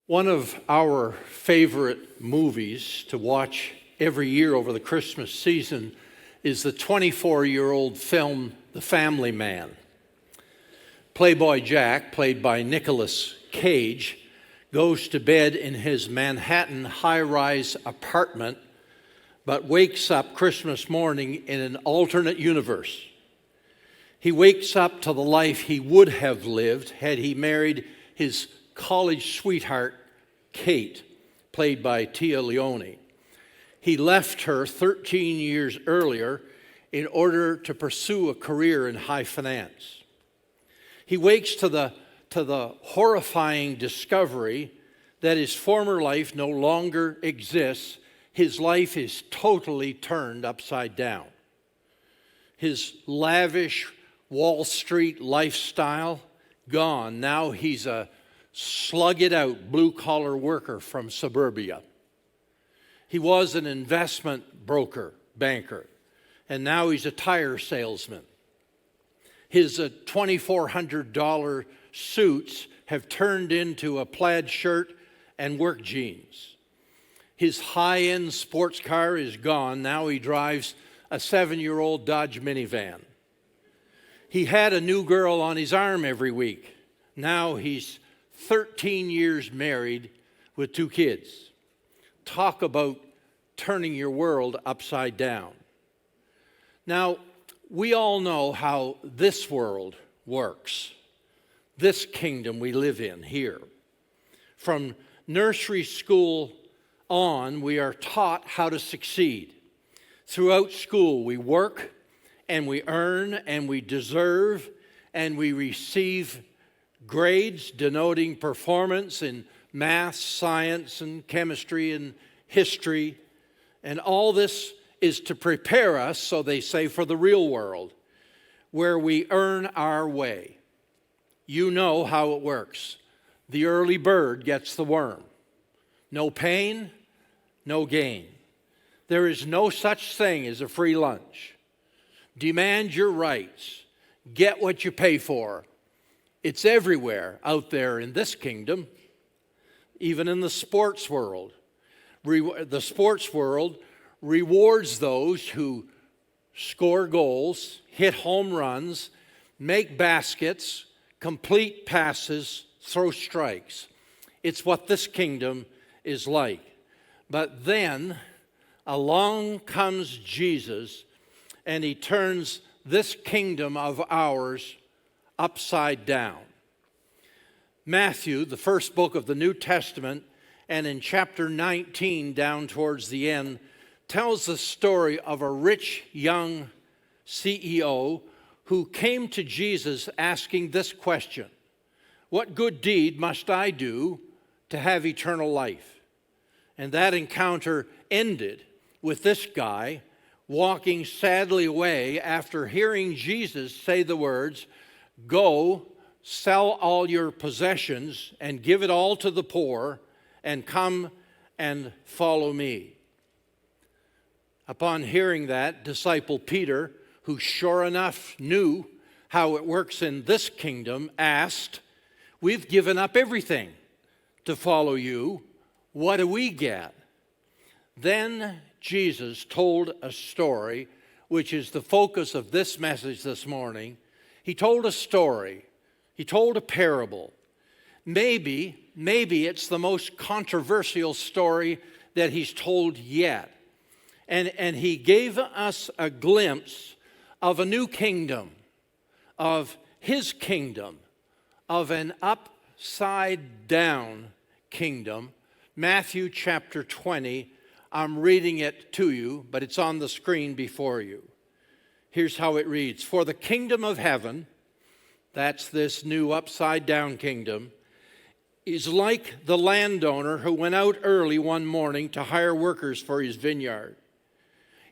One of our favorite movies to watch every year over the Christmas season is the 24-year-old film, The Family Man. Playboy Jack, played by Nicolas Cage, goes to bed in his Manhattan high-rise apartment, but wakes up Christmas morning in an alternate universe. He wakes up to the life he would have lived had he married his college sweetheart, Kate, played by Tia Leone. He left her 13 years earlier in order to pursue a career in high finance. He wakes to the horrifying discovery that his former life no longer exists. His life is totally turned upside down. His lavish Wall Street lifestyle, gone. Now he's a slug-it-out blue-collar worker from suburbia. He was an investment banker, and now he's a tire salesman. His $2,400 suits have turned into a plaid shirt and work jeans. His high-end sports car is gone. Now he drives a 7-year-old Dodge minivan. He had a new girl on his arm every week. Now he's 13 years married with 2 kids. Talk about turning your world upside down. Now, we all know how this world works, this kingdom we live in here. From nursery school on, we are taught how to succeed. Throughout school, we work and we earn and we deserve and we receive grades denoting performance in math, science, and chemistry and history. And all this is to prepare us, so they say, for the real world, where we earn our way. You know how it works. The early bird gets the worm. No pain, no gain. There is no such thing as a free lunch. Demand your rights. Get what you pay for. It's everywhere out there in this kingdom, even in the sports world. The sports world rewards those who score goals, hit home runs, make baskets, complete passes, throw strikes. It's what this kingdom is like. But then along comes Jesus, and he turns this kingdom of ours upside down. Matthew, the first book of the New Testament, and in chapter 19 down towards the end, tells the story of a rich young CEO who came to Jesus asking this question: what good deed must I do to have eternal life? And that encounter ended with this guy walking sadly away after hearing Jesus say the words, "Go, sell all your possessions and give it all to the poor, and come and follow me." Upon hearing that, disciple Peter, who sure enough knew how it works in this kingdom, asked, "We've given up everything to follow you. What do we get?" Then Jesus told a story, which is the focus of this message this morning. He told a story. He told a parable. Maybe it's the most controversial story that he's told yet. And he gave us a glimpse of a new kingdom, of his kingdom, of an upside down kingdom. Matthew chapter 20, I'm reading it to you, but it's on the screen before you. Here's how it reads: "For the kingdom of heaven," that's this new upside down kingdom, "is like the landowner who went out early one morning to hire workers for his vineyard.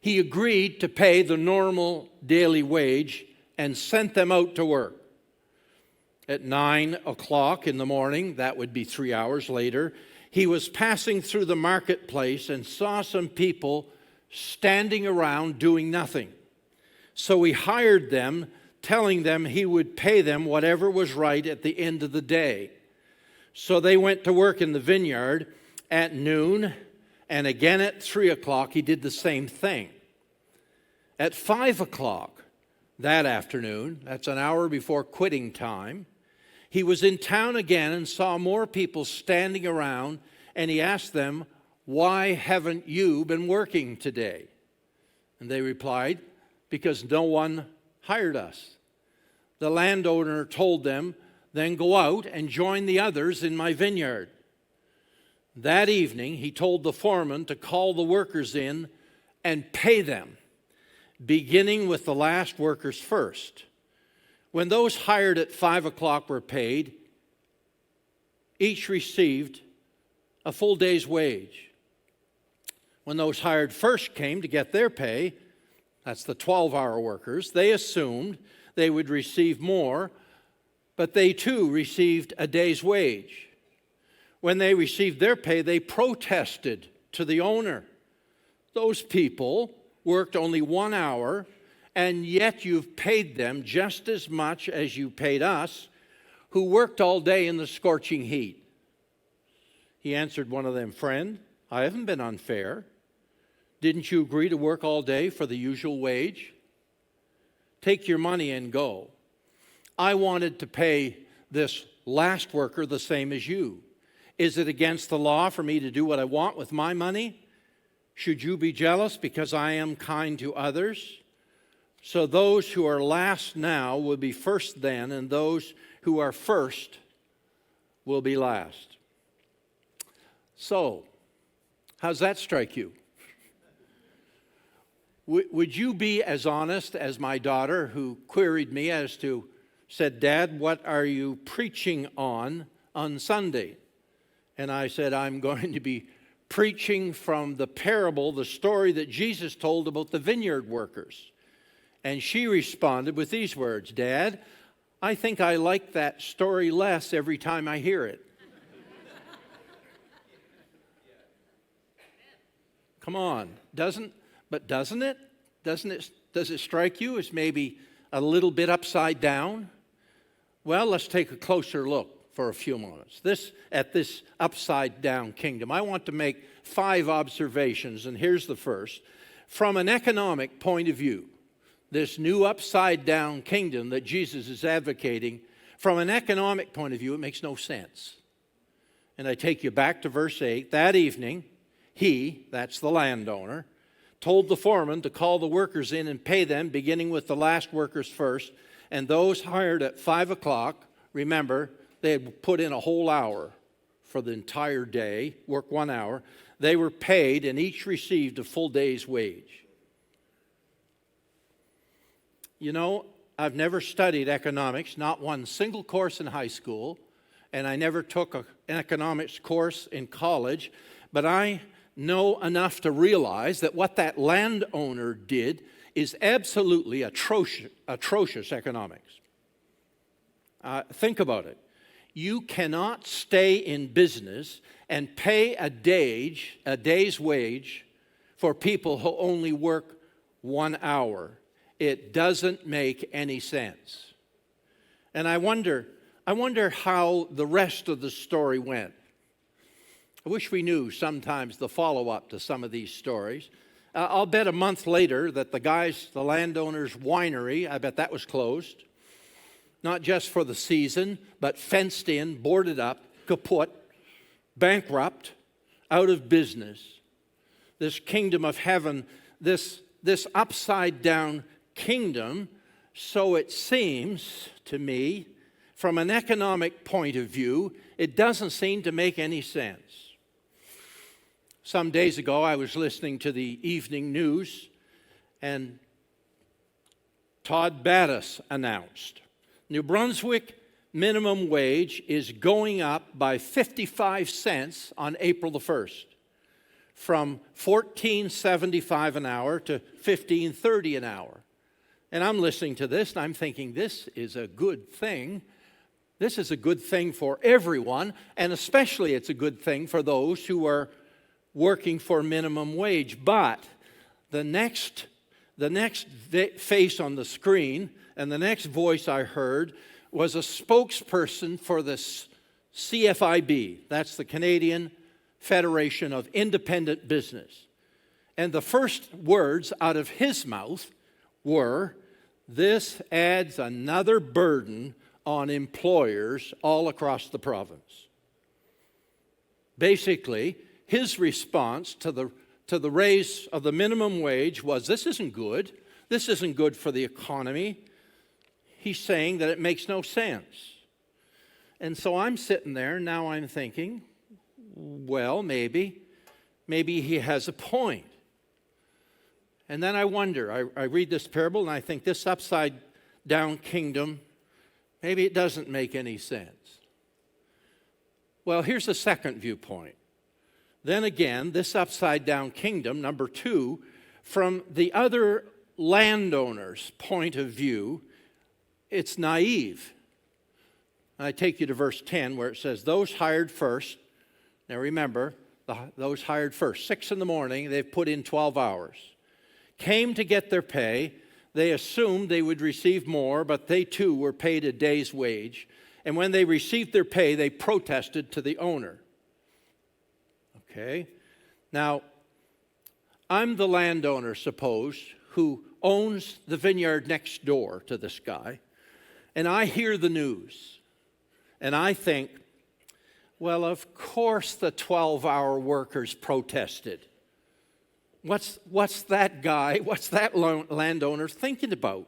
He agreed to pay the normal daily wage and sent them out to work. At 9 o'clock in the morning, that would be 3 hours later, he was passing through the marketplace and saw some people standing around doing nothing. So he hired them, telling them he would pay them whatever was right at the end of the day. So they went to work in the vineyard at noon, and again at 3 o'clock he did the same thing. At 5 o'clock that afternoon, that's an hour before quitting time, he was in town again and saw more people standing around, and he asked them, "Why haven't you been working today?" And they replied, "Because no one hired us." The landowner told them, "Then go out and join the others in my vineyard." That evening, he told the foreman to call the workers in and pay them, beginning with the last workers first. When those hired at 5 o'clock were paid, each received a full day's wage. When those hired first came to get their pay, that's the 12-hour workers, they assumed they would receive more, but they too received a day's wage. When they received their pay, they protested to the owner. "Those people worked only 1 hour, and yet you've paid them just as much as you paid us, who worked all day in the scorching heat." He answered one of them, "Friend, I haven't been unfair. Didn't you agree to work all day for the usual wage? Take your money and go. I wanted to pay this last worker the same as you. Is it against the law for me to do what I want with my money? Should you be jealous because I am kind to others? So those who are last now will be first then, and those who are first will be last." So, how's that strike you? Would you be as honest as my daughter, who queried me said, "Dad, what are you preaching on Sunday?" And I said, "I'm going to be preaching from the parable, the story that Jesus told about the vineyard workers." And she responded with these words, "Dad, I think I like that story less every time I hear it." Come on, doesn't it? Does it strike you as maybe a little bit upside down? Well, let's take a closer look for a few moments. At this upside down kingdom, I want to make 5 observations, and here's the first. From an economic point of view, this new upside down kingdom that Jesus is advocating, from an economic point of view, it makes no sense. And I take you back to verse 8. That evening, he, that's the landowner, told the foreman to call the workers in and pay them, beginning with the last workers first. And those hired at 5 o'clock, remember, they had put in a whole hour for the entire day, work 1 hour. They were paid, and each received a full day's wage. You know, I've never studied economics, not one single course in high school, and I never took an economics course in college, but I know enough to realize that what that landowner did is absolutely atrocious economics. Think about it. You cannot stay in business and pay a day's wage for people who only work 1 hour. It doesn't make any sense. And I wonder how the rest of the story went. I wish we knew sometimes the follow-up to some of these stories. I'll bet a month later that the landowner's winery, I bet that was closed. Not just for the season, but fenced in, boarded up, kaput, bankrupt, out of business. This kingdom of heaven, this upside down kingdom, so it seems to me, from an economic point of view, it doesn't seem to make any sense. Some days ago, I was listening to the evening news, and Todd Battis announced New Brunswick minimum wage is going up by 55 cents on April the 1st, from $14.75 an hour to $15.30 an hour. And I'm listening to this, and I'm thinking, this is a good thing. This is a good thing for everyone, and especially it's a good thing for those who are working for minimum wage. But the next face on the screen and the next voice I heard was a spokesperson for the CFIB, that's the Canadian Federation of Independent Business. And the first words out of his mouth were, "This adds another burden on employers all across the province." Basically, his response to the raise of the minimum wage was, "This isn't good. This isn't good for the economy." He's saying that it makes no sense. And so I'm sitting there, and now I'm thinking, well, maybe he has a point. And then I wonder, I read this parable, and I think this upside-down kingdom, maybe it doesn't make any sense. Well, here's the second viewpoint. Then again, this upside-down kingdom, number two, from the other landowner's point of view, it's naive. I take you to verse 10 where it says, those hired first. Now remember, those hired first, 6 in the morning, they've put in 12 hours. Came to get their pay. They assumed they would receive more, but they too were paid a day's wage. And when they received their pay, they protested to the owner. Okay? Now, I'm the landowner, suppose, who owns the vineyard next door to this guy, and I hear the news. And I think, well, of course the 12-hour workers protested. What's that guy, what's that landowner thinking about?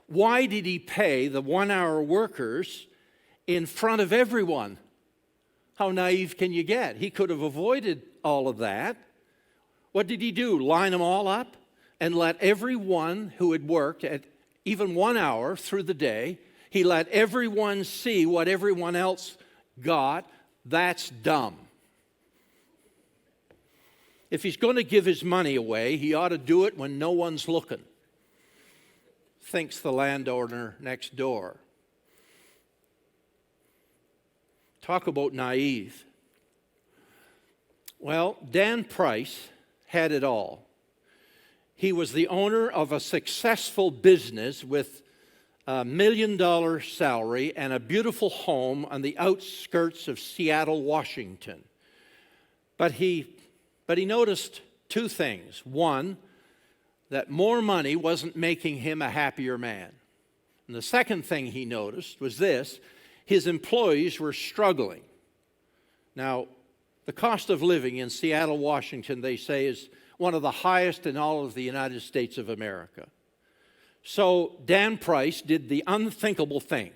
Why did he pay the 1-hour workers in front of everyone? How naive can you get? He could have avoided all of that. What did he do? Line them all up and let everyone who had worked at even 1 hour through the day, he let everyone see what everyone else got. That's dumb. If he's going to give his money away, he ought to do it when no one's looking, thinks the landowner next door. Talk about naive. Well, Dan Price had it all. He was the owner of a successful business with $1 million salary and a beautiful home on the outskirts of Seattle, Washington. But he noticed two things. One, that more money wasn't making him a happier man. And the second thing he noticed was this: his employees were struggling. Now, the cost of living in Seattle, Washington, they say, is one of the highest in all of the United States of America. So Dan Price did the unthinkable thing.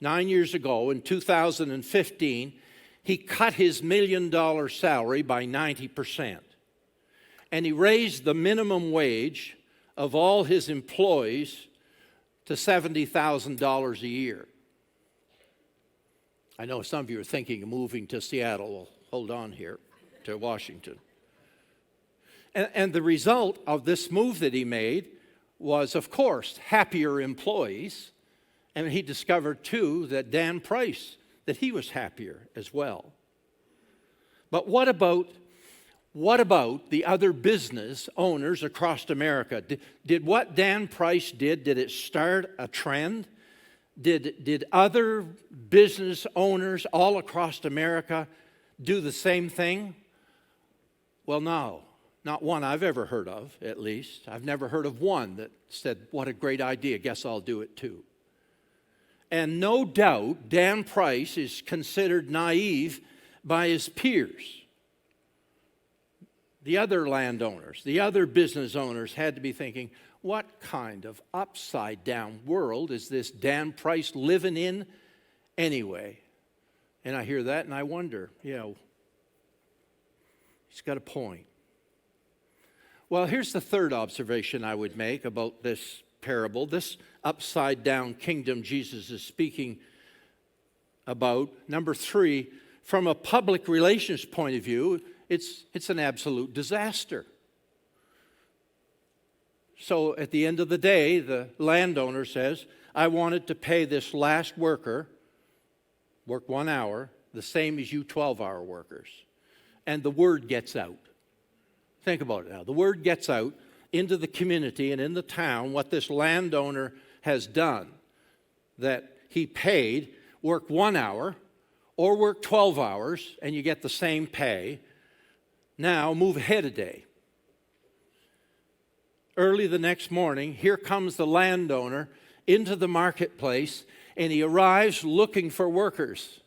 9 years ago, in 2015, he cut his $1 million salary by 90%. And he raised the minimum wage of all his employees to $70,000 a year. I know some of you are thinking of moving to Seattle. Well, hold on here, to Washington. And the result of this move that he made was, of course, happier employees. And he discovered, too, that Dan Price, that he was happier as well. But what about the other business owners across America? Did what Dan Price did it start a trend? Did other business owners all across America do the same thing? Well, no. Not one I've ever heard of, at least. I've never heard of one that said, what a great idea, guess I'll do it too. And no doubt, Dan Price is considered naive by his peers. The other landowners, the other business owners had to be thinking, what kind of upside-down world is this Dan Price living in anyway? And I hear that and I wonder, he's got a point. Well, here's the third observation I would make about this parable, this upside-down kingdom Jesus is speaking about. Number 3, from a public relations point of view, it's an absolute disaster. So at the end of the day, the landowner says, I wanted to pay this last worker, work 1 hour, the same as you 12-hour workers. And the word gets out. Think about it now. The word gets out into the community and in the town what this landowner has done, that he paid work 1 hour or work 12 hours and you get the same pay. Now move ahead a day. Early the next morning, here comes the landowner into the marketplace, and he arrives looking for workers.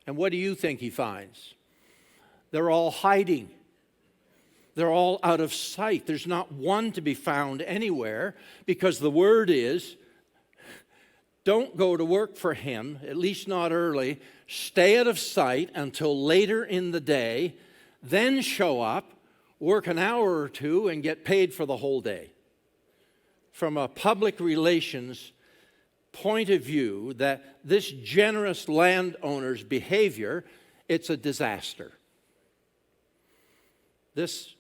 And what do you think he finds? They're all hiding. They're all out of sight. There's not one to be found anywhere, because the word is, don't go to work for him, at least not early. Stay out of sight until later in the day, then show up, work an hour or two, and get paid for the whole day. From a public relations point of view, that this generous landowner's behavior, it's a disaster. This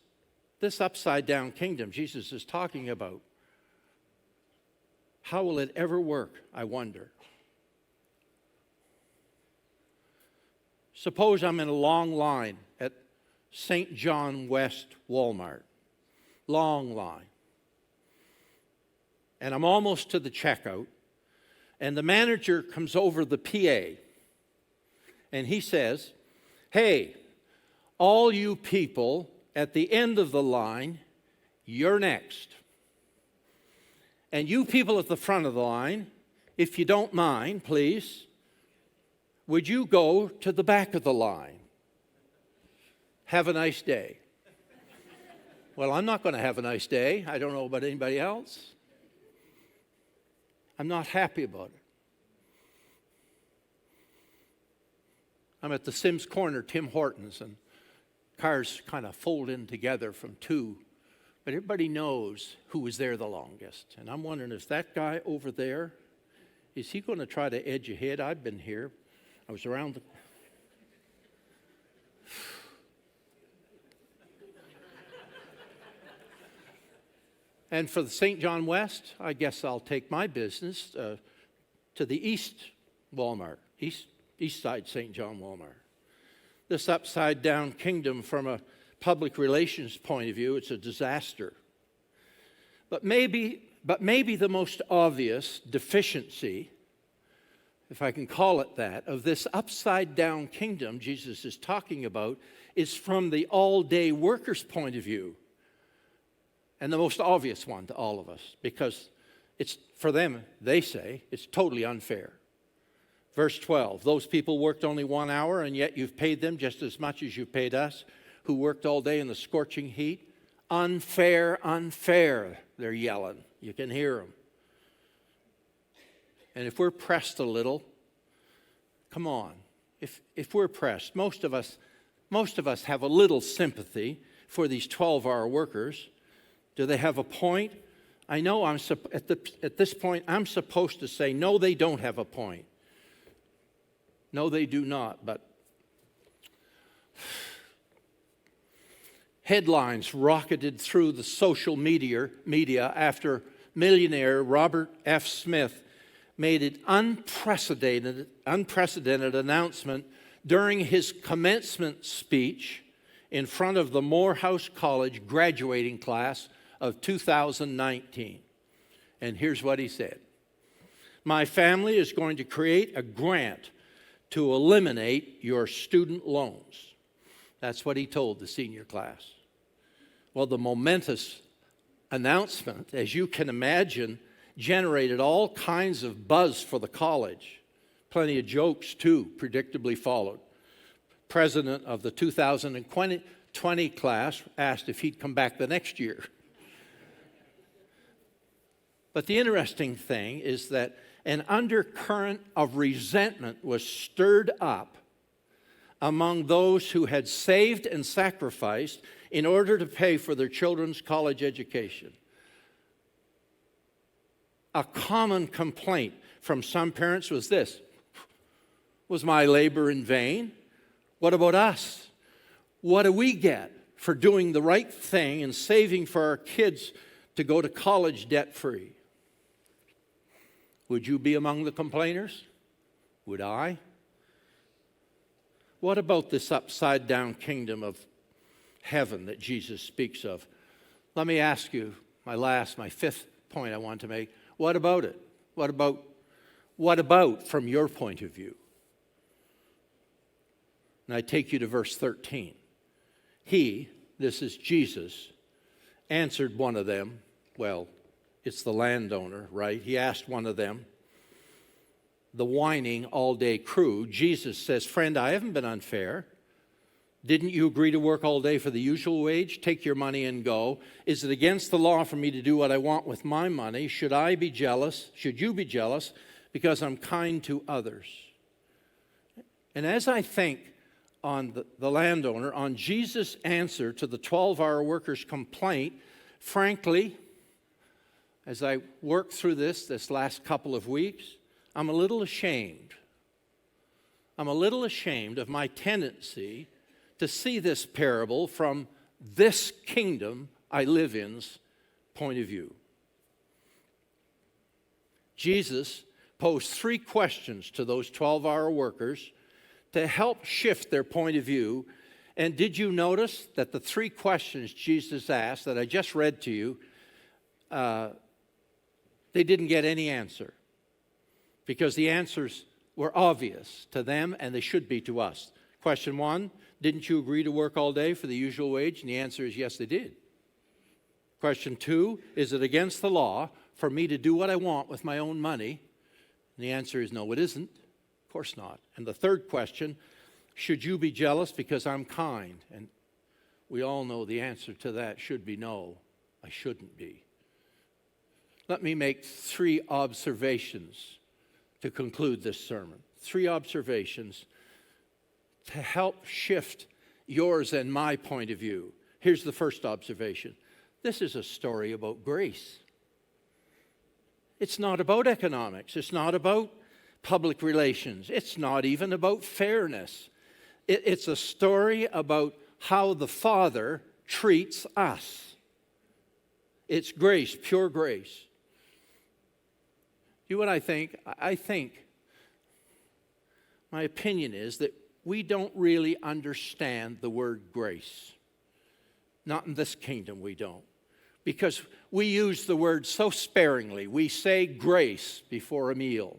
upside-down kingdom Jesus is talking about, how will it ever work, I wonder? Suppose I'm in a long line at St. John West Walmart. Long line. And I'm almost to the checkout, and the manager comes over the PA, and he says, hey, all you people at the end of the line, you're next. And you people at the front of the line, if you don't mind, please, would you go to the back of the line? Have a nice day. Well, I'm not going to have a nice day. I don't know about anybody else. I'm not happy about it. I'm at the Sims Corner, Tim Hortons, and cars kind of fold in together from two. But everybody knows who was there the longest. And I'm wondering, if that guy over there, is he going to try to edge ahead? I've been here. I was around the... And for the St. John West, I guess I'll take my business to the East Walmart, East Side St. John Walmart. This upside-down kingdom, from a public relations point of view, it's a disaster. But maybe the most obvious deficiency, if I can call it that, of this upside-down kingdom Jesus is talking about is from the all-day worker's point of view. And the most obvious one to all of us, because it's, for them, they say, it's totally unfair. Verse 12, those people worked only 1 hour, and yet you've paid them just as much as you paid us, who worked all day in the scorching heat. Unfair, unfair, they're yelling. You can hear them. And if we're pressed a little, come on. If we're pressed, most of us have a little sympathy for these 12-hour workers. Do they have a point? I know at this point I'm supposed to say, no, they don't have a point. No, they do not. But headlines rocketed through the social media after millionaire Robert F. Smith made an unprecedented announcement during his commencement speech in front of the Morehouse College graduating class of 2019. And here's what he said. My family is going to create a grant to eliminate your student loans. That's what he told the senior class. Well, the momentous announcement, as you can imagine, generated all kinds of buzz for the college. Plenty of jokes, too, predictably followed. President of the 2020 class asked if he'd come back the next year. But the interesting thing is that an undercurrent of resentment was stirred up among those who had saved and sacrificed in order to pay for their children's college education. A common complaint from some parents was this: was my labor in vain? What about us? What do we get for doing the right thing and saving for our kids to go to college debt-free? Would you be among the complainers? Would I? What about this upside-down kingdom of heaven that Jesus speaks of? Let me ask you my fifth point I want to make. What about it? What about from your point of view? And I take you to verse 13. He, this is Jesus, answered one of them. Well, it's the landowner, right? He asked one of them, the whining all-day crew. Jesus says, friend, I haven't been unfair. Didn't you agree to work all day for the usual wage? Take your money and go. Is it against the law for me to do what I want with my money? Should I be jealous? Should you be jealous because I'm kind to others? And as I think on the landowner, on Jesus' answer to the 12-hour worker's complaint, frankly, as I work through this last couple of weeks, I'm a little ashamed. I'm a little ashamed of my tendency to see this parable from this kingdom I live in's point of view. Jesus posed 3 questions to those 12-hour workers to help shift their point of view. And did you notice that the 3 questions Jesus asked that I just read to you, they didn't get any answer? Because the answers were obvious to them and they should be to us. Question 1, didn't you agree to work all day for the usual wage? And the answer is yes, they did. Question 2, is it against the law for me to do what I want with my own money? And the answer is no, it isn't. Of course not. And the third question, should you be jealous because I'm kind? And we all know the answer to that should be no, I shouldn't be. Let me make 3 observations to conclude this sermon. 3 observations to help shift yours and my point of view. Here's the first observation. This is a story about grace. It's not about economics. It's not about public relations. It's not even about fairness. It's a story about how the Father treats us. It's grace, pure grace. You know what I think? I think my opinion is that we don't really understand the word grace. Not in this kingdom, we don't. Because we use the word so sparingly. We say grace before a meal.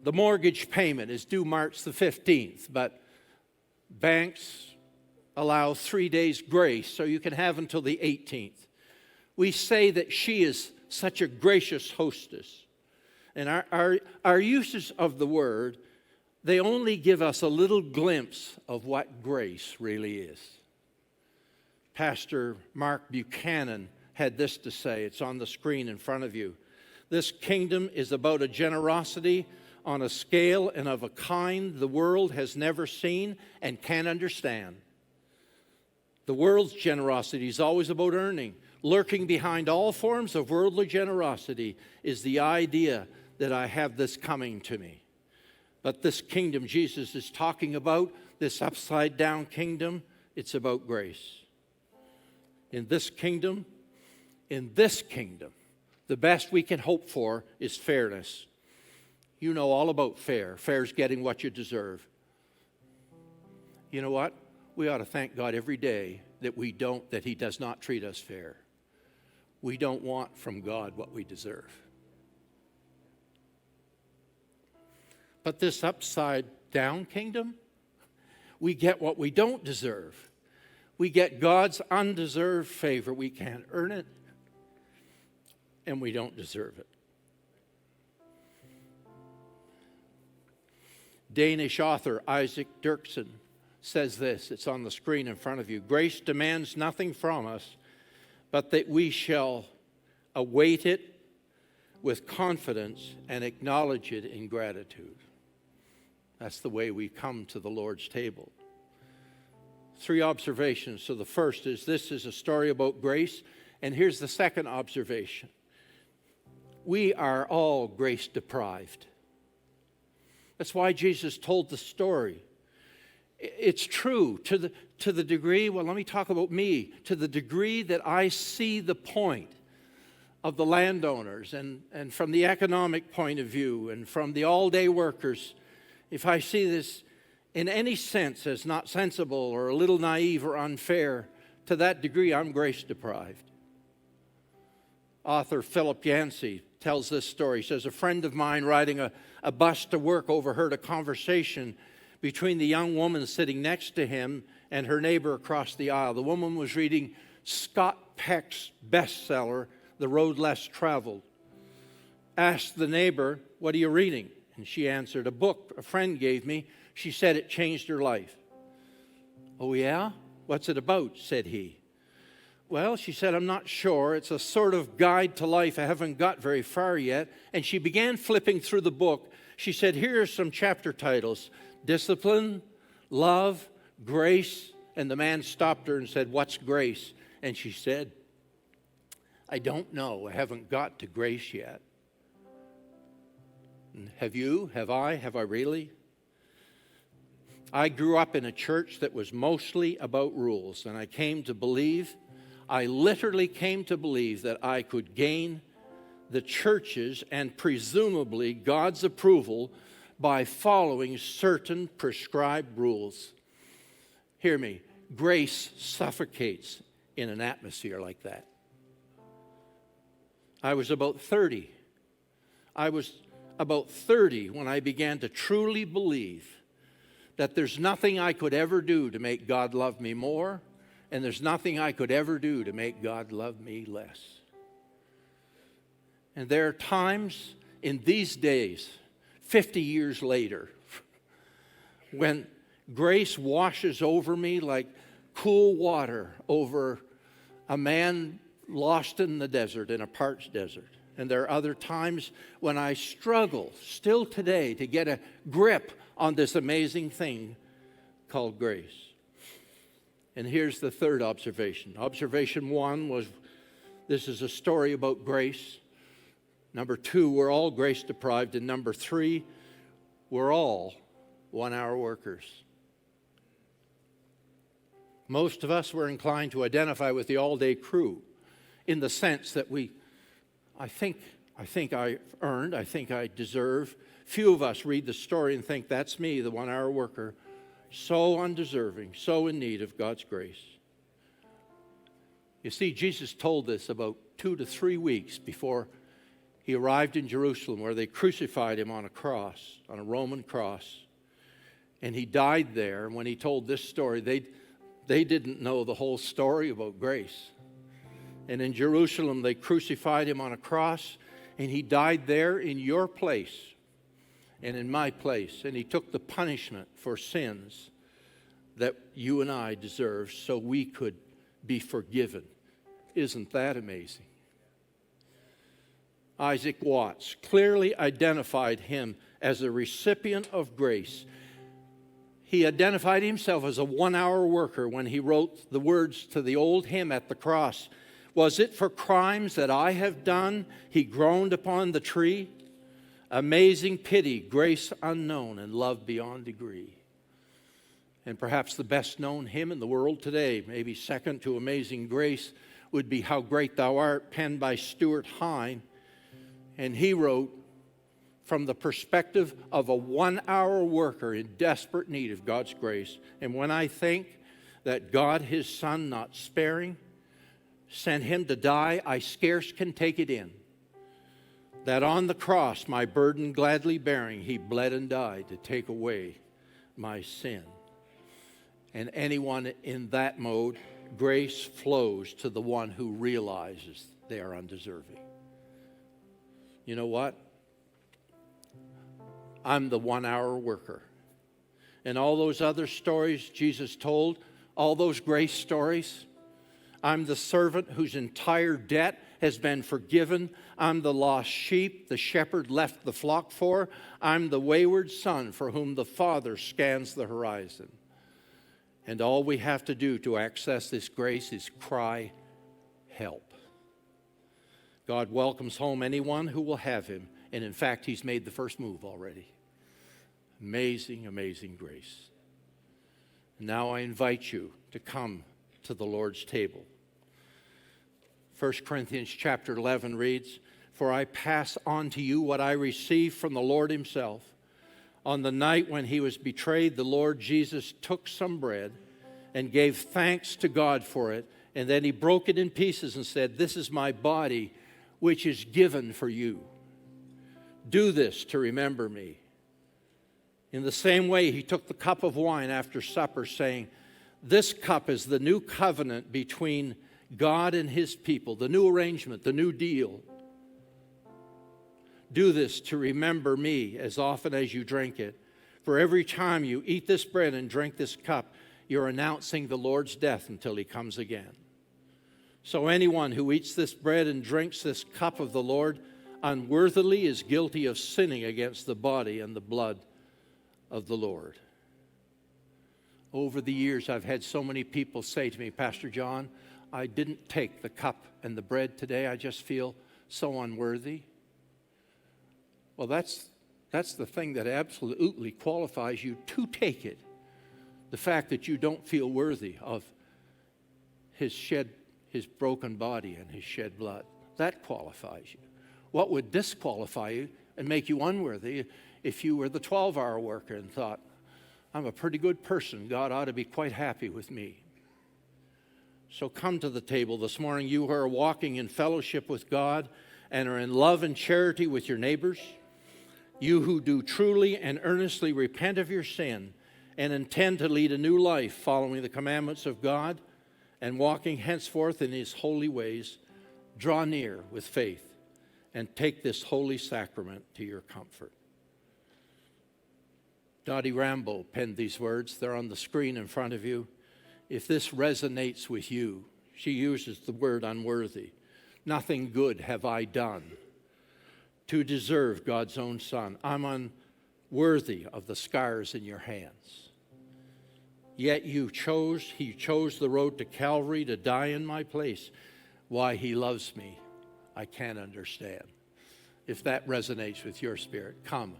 The mortgage payment is due March the 15th, but banks allow 3 days grace, so you can have until the 18th. We say that she is such a gracious hostess. And our uses of the word, they only give us a little glimpse of what grace really is. Pastor Mark Buchanan had this to say. It's on the screen in front of you. This kingdom is about a generosity on a scale and of a kind the world has never seen and can't understand. The world's generosity is always about earning. Lurking behind all forms of worldly generosity is the idea that I have this coming to me. But this kingdom Jesus is talking about, this upside-down kingdom, it's about grace. In this kingdom, the best we can hope for is fairness. You know all about fair. Fair's getting what you deserve. You know what? We ought to thank God every day that He does not treat us fair. We don't want from God what we deserve. But this upside-down kingdom, we get what we don't deserve. We get God's undeserved favor. We can't earn it, and we don't deserve it. Danish author Isaac Dirksen says this. It's on the screen in front of you. Grace demands nothing from us, but that we shall await it with confidence and acknowledge it in gratitude. That's the way we come to the Lord's table. 3 observations. So the first is this is a story about grace. And here's the second observation. We are all grace deprived. That's why Jesus told the story. It's true to the degree, well, let me talk about me, to the degree that I see the point of the landowners and from the economic point of view and from the all-day workers, if I see this in any sense as not sensible or a little naive or unfair, to that degree I'm grace deprived. Author Philip Yancey tells this story. He says, a friend of mine riding a bus to work overheard a conversation between the young woman sitting next to him and her neighbor across the aisle. The woman was reading Scott Peck's bestseller, The Road Less Traveled. Asked the neighbor, "What are you reading?" And she answered, "A book a friend gave me. She said it changed her life." "Oh, yeah? What's it about?" said he. "Well," she said, "I'm not sure. It's a sort of guide to life. I haven't got very far yet." And she began flipping through the book. She said, "Here are some chapter titles: Discipline, Love, Grace." And the man stopped her and said, "What's grace?" And she said, "I don't know. I haven't got to grace yet." Have you? Have I? Have I really? I grew up in a church that was mostly about rules, and I literally came to believe that I could gain the church's and presumably God's approval by following certain prescribed rules. Hear me, grace suffocates in an atmosphere like that. I was about 30 when I began to truly believe that there's nothing I could ever do to make God love me more, and there's nothing I could ever do to make God love me less. And there are times in these days, 50 years later, when grace washes over me like cool water over a man lost in the desert, in a parched desert. And there are other times when I struggle, still today, to get a grip on this amazing thing called grace. And here's the third observation. Observation one was, this is a story about grace. Number two, we're all grace deprived. And number three, we're all 1-hour workers. Most of us were inclined to identify with the all-day crew in the sense that I think I earned, I think I deserve. Few of us read the story and think, that's me, the 1-hour worker, so undeserving, so in need of God's grace. You see, Jesus told this about 2 to 3 weeks before he arrived in Jerusalem, where they crucified him on a cross, on a Roman cross. And he died there. And when he told this story, they didn't know the whole story about grace. And in Jerusalem, they crucified him on a cross, and he died there in your place and in my place. And he took the punishment for sins that you and I deserve so we could be forgiven. Isn't that amazing? Isaac Watts clearly identified him as a recipient of grace. He identified himself as a 1-hour worker when he wrote the words to the old hymn at the cross. Was it for crimes that I have done, he groaned upon the tree? Amazing pity, grace unknown, and love beyond degree. And perhaps the best known hymn in the world today, maybe second to Amazing Grace, would be How Great Thou Art, penned by Stuart Hine. And he wrote, from the perspective of a 1-hour worker in desperate need of God's grace. And when I think that God, his Son, not sparing, sent him to die, I scarce can take it in. That on the cross, my burden gladly bearing, he bled and died to take away my sin. And anyone in that mode, grace flows to the one who realizes they are undeserving. You know what? I'm the 1-hour worker. And all those other stories Jesus told, all those grace stories, I'm the servant whose entire debt has been forgiven. I'm the lost sheep the shepherd left the flock for. I'm the wayward son for whom the Father scans the horizon. And all we have to do to access this grace is cry, help. God welcomes home anyone who will have him. And in fact, he's made the first move already. Amazing, amazing grace. Now I invite you to come to the Lord's table. 1 Corinthians chapter 11 reads, For I pass on to you what I received from the Lord himself. On the night when he was betrayed, the Lord Jesus took some bread and gave thanks to God for it. And then he broke it in pieces and said, This is my body, which is given for you. Do this to remember me. In the same way, he took the cup of wine after supper, saying, "This cup is the new covenant between God and his people, the new arrangement, the new deal. Do this to remember me as often as you drink it. For every time you eat this bread and drink this cup, you're announcing the Lord's death until he comes again. So anyone who eats this bread and drinks this cup of the Lord unworthily is guilty of sinning against the body and the blood of the Lord." Over the years, I've had so many people say to me, "Pastor John, I didn't take the cup and the bread today. I just feel so unworthy." Well, that's the thing that absolutely qualifies you to take it. The fact that you don't feel worthy of his broken body and his shed blood. That qualifies you. What would disqualify you and make you unworthy if you were the 12-hour worker and thought, "I'm a pretty good person. God ought to be quite happy with me." So come to the table this morning, you who are walking in fellowship with God and are in love and charity with your neighbors, you who do truly and earnestly repent of your sin and intend to lead a new life following the commandments of God and walking henceforth in his holy ways, draw near with faith and take this holy sacrament to your comfort. Dottie Rambo penned these words. They're on the screen in front of you. If this resonates with you, she uses the word unworthy. Nothing good have I done to deserve God's own Son. I'm unworthy of the scars in your hands. Yet he chose the road to Calvary to die in my place. Why he loves me, I can't understand. If that resonates with your spirit, come.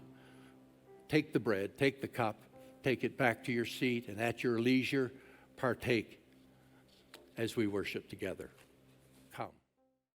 Take the bread, take the cup, take it back to your seat, and at your leisure, partake as we worship together.